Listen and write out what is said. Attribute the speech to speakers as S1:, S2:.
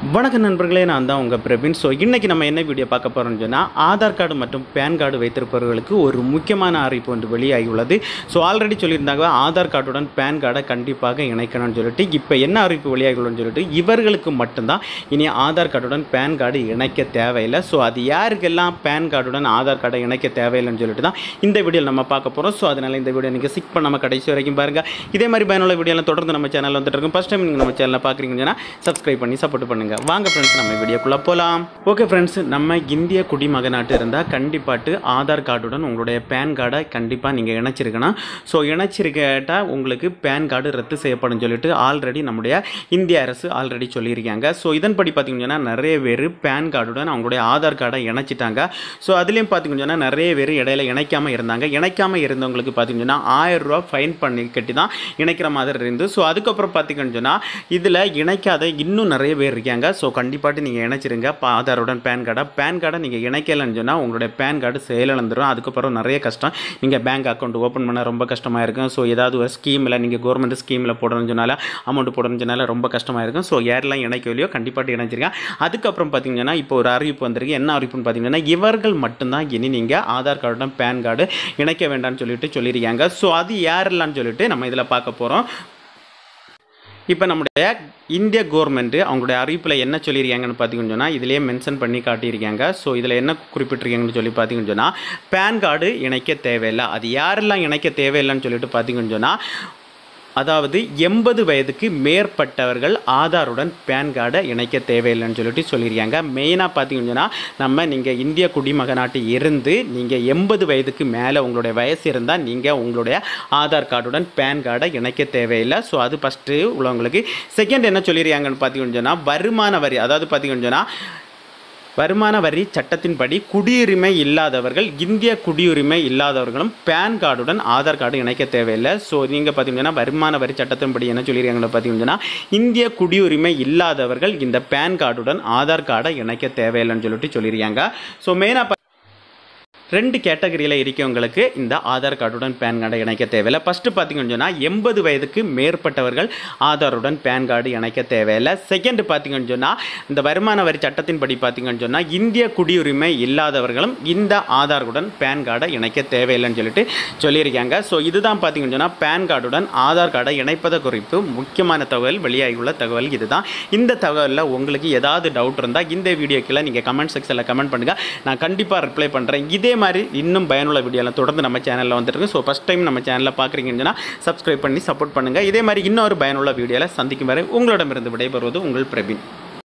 S1: வணக்கம் நண்பர்களே, நான் தான் உங்கள் பிரவீன். ஸோ இன்றைக்கி நம்ம என்ன வீடியோ பார்க்க போகிறோம்னு சொன்னால், ஆதார் கார்டு மற்றும் பேன் கார்டு வைத்திருப்பவர்களுக்கு ஒரு முக்கியமான அறிவிப்பு ஒன்று வெளியாகியுள்ளது. ஸோ ஆல்ரெடி சொல்லியிருந்தாங்க ஆதார் கார்டுடன் பேன் கார்டை கண்டிப்பாக இணைக்கணும்னு சொல்லிட்டு. இப்போ என்ன அறிவிப்பு வெளியாகியுள்ளன்னு சொல்லிட்டு, இவர்களுக்கு மட்டும்தான் இனி ஆதார் கார்டுடன் பேன் கார்டு இணைக்க தேவையில்லை. ஸோ அது யாருக்கெல்லாம் பேன் கார்டுடன் ஆதார் கார்டை இணைக்க தேவையில்லைன்னு சொல்லிட்டு தான் இந்த வீடியோவில் நம்ம பார்க்க போகிறோம். ஸோ அதனால் இந்த வீடியோ நீங்கள் ஸ்கிப் பண்ணாமல் கடைசி வரைக்கும் பாருங்கள். இதே மாதிரி பயனுள்ள வீடியோலாம் தொடர்ந்து நம்ம சேனலில் வந்துட்டு இருக்கும். ஃபஸ்ட் டைம் நீங்கள் நம்ம சேனலில் பார்க்குறீங்கன்னா சப்ஸ்கிரைப் பண்ணி சப்போர்ட் பண்ணுங்கள். வாங்க ஃப்ரெண்ட்ஸ், நம்ம வீடியோக்குள்ளே போகலாம். ஓகே ஃப்ரெண்ட்ஸ், நம்ம இந்திய குடிமகனாட்டு இருந்தால் கண்டிப்பாட்டு ஆதார் கார்டுடன் உங்களுடைய பேன் கார்டை கண்டிப்பாக நீங்கள் இணைச்சிருக்கணும். ஸோ இணைச்சிருக்கட்டால் உங்களுக்கு பேன் கார்டு ரத்து செய்யப்படும் சொல்லிட்டு ஆல்ரெடி நம்முடைய இந்திய அரசு ஆல்ரெடி சொல்லியிருக்காங்க. ஸோ இதன்படி பார்த்திங்கன்னா நிறைய பேர் பேன் கார்டுடன் அவங்களுடைய ஆதார் கார்டை இணைச்சிட்டாங்க. ஸோ அதுலேயும் பார்த்திங்கன்னா நிறைய பேர் இடையில இணைக்காமல் இருந்தாங்க. இணைக்காமல் இருந்தவங்களுக்கு பார்த்திங்கன்னா 1000 ரூபா ஃபைன் பண்ணி கட்டி தான் இணைக்கிற மாதிரி இருந்து. ஸோ அதுக்கப்புறம் பார்த்திங்கன்னு சொன்னால் இதில் இணைக்காத இன்னும் நிறைய பேர் இருக்காங்க. ஸோ கண்டிப்பாட்டு நீங்கள் இணைச்சிருங்க ஆதாருடன் பேன் கார்டை நீங்கள் இணைக்கலன்னு சொன்னால் உங்களுடைய பேன் கார்டு செயலிழந்துடும். அதுக்கப்புறம் நிறைய கஷ்டம். நீங்கள் பேங்க் அக்கௌண்ட் ஓப்பன் பண்ண ரொம்ப கஷ்டமாக இருக்கும். ஸோ ஏதாவது ஒரு ஸ்கீமில் நீங்கள் கவர்மெண்ட் ஸ்கீமில் போடணும்னு சொன்னால அமௌண்ட் போடணும்னு சொன்னால ரொம்ப கஷ்டமாக இருக்கும். ஸோ யாரெல்லாம் இணைக்கலையோ கண்டிப்பாட்டு இணைச்சிருங்க. அதுக்கப்புறம் பார்த்தீங்கன்னா இப்போ ஒரு அறிவிப்பு வந்திருக்கு. என்ன அறிவிப்புன்னு பார்த்தீங்கன்னா, இவர்கள் மட்டும்தான் இனி நீங்கள் ஆதார் கார்டுடன் பேன் கார்டு இணைக்க வேண்டாம்னு சொல்லியிருக்காங்க. ஸோ அது யாரெல்லாம் சொல்லிட்டு நம்ம இதில் பார்க்க போகிறோம். இப்போ நம்முடைய இந்திய கவர்மெண்ட்டு அவங்களுடைய அறிவிப்பில் என்ன சொல்லியிருக்காங்கன்னு பார்த்தீங்கன்னு சொன்னால் இதிலேயே மென்ஷன் பண்ணி காட்டியிருக்காங்க. ஸோ இதில் என்ன குறிப்பிட்டிருக்காங்கன்னு சொல்லி பார்த்தீங்கன்னு சொன்னால், பேன் கார்டு இணைக்க தேவையில்லை. அது யாரெல்லாம் இணைக்க தேவையில்லைன்னு சொல்லிட்டு பார்த்தீங்கன்னு சொன்னால், அதாவது 80 வயதுக்கு மேற்பட்டவர்கள் ஆதாருடன் பேன் கார்டை இணைக்க தேவையில்லைன்னு சொல்லிட்டு சொல்லியிருக்காங்க. மெயினாக பார்த்தீங்கன்னா நீங்கள் இந்திய குடிமகனாட்டு இருந்து நீங்கள் 80 வயதுக்கு மேலே உங்களுடைய வயசு இருந்தால் நீங்கள் உங்களுடைய ஆதார் கார்டுடன் பேன் கார்டை இணைக்க தேவையில்லை. ஸோ அது ஃபஸ்ட்டு உள்ளவங்களுக்கு. செகண்ட் என்ன சொல்லியிருக்காங்கன்னு பார்த்தீங்கன்னு சொன்னால், வருமான வரி, அதாவது பார்த்தீங்கன்னு சொன்னால் வருமான வரி சட்டத்தின்படி குடியுரிமை இல்லாதவர்கள், இந்திய குடியுரிமை இல்லாதவர்களும் பேன் கார்டுடன் ஆதார் கார்டு இணைக்க தேவையில்லை. ஸோ நீங்கள் பார்த்தீங்கன்னா வருமான வரி சட்டத்தின்படி என்ன சொல்லியிருக்காங்கன்னு பார்த்தீங்கன்னா, இந்திய குடியுரிமை இல்லாதவர்கள் இந்த பேன் கார்டுடன் ஆதார் கார்டை இணைக்க தேவையில்லைன்னு சொல்லிட்டு சொல்லியிருக்காங்க. ஸோ மெயினாக 2 கேட்டகரியில் இருக்கவங்களுக்கு இந்த ஆதார் கார்டுடன் பேன் கார்டை இணைக்க தேவையில்லை. ஃபஸ்ட்டு பார்த்தீங்கன்னு சொன்னால் 80 வயதுக்கு மேற்பட்டவர்கள் ஆதாருடன் பேன் கார்டு இணைக்க தேவையில்லை. செகண்ட் பார்த்தீங்கன்னு சொன்னால் இந்த வருமான வரி சட்டத்தின்படி பார்த்தீங்கன்னு சொன்னால் இந்திய குடியுரிமை இல்லாதவர்களும் இந்த ஆதாருடன் பேன் கார்டை இணைக்க தேவையில்லைன்னு சொல்லிட்டு சொல்லியிருக்காங்க. ஸோ இதுதான் பார்த்தீங்கன்னு சொன்னால் பேன் கார்டுடன் ஆதார் கார்டை இணைப்பதை குறித்து முக்கியமான தகவல், வெளியாகியுள்ள தகவல் இதுதான். இந்த தகவலில் உங்களுக்கு ஏதாவது டவுட் இருந்தால் இந்த வீடியோக்கில் நீங்கள் கமெண்ட் செக்ஷனில் கமெண்ட் பண்ணுங்கள். நான் கண்டிப்பாக ரிப்ளை பண்ணுறேன். இதே மாதிரி இன்னும் பயனுள்ள வீடியோலாம் தொடர்ந்து நம்ம சேனலில் வந்துருக்கு. ஸோ ஃபஸ்ட் டைம் நம்ம சேனலில் பார்க்குறீங்கன்னா சப்ஸ்கிரைப் பண்ணி சப்போர்ட் பண்ணுங்கள். இதே மாதிரி இன்னொரு பயனுள்ள வீடியோவில் சந்திக்கும் வரை உங்களிடமிருந்து விடைபெறுவது உங்கள் பிரவீன்.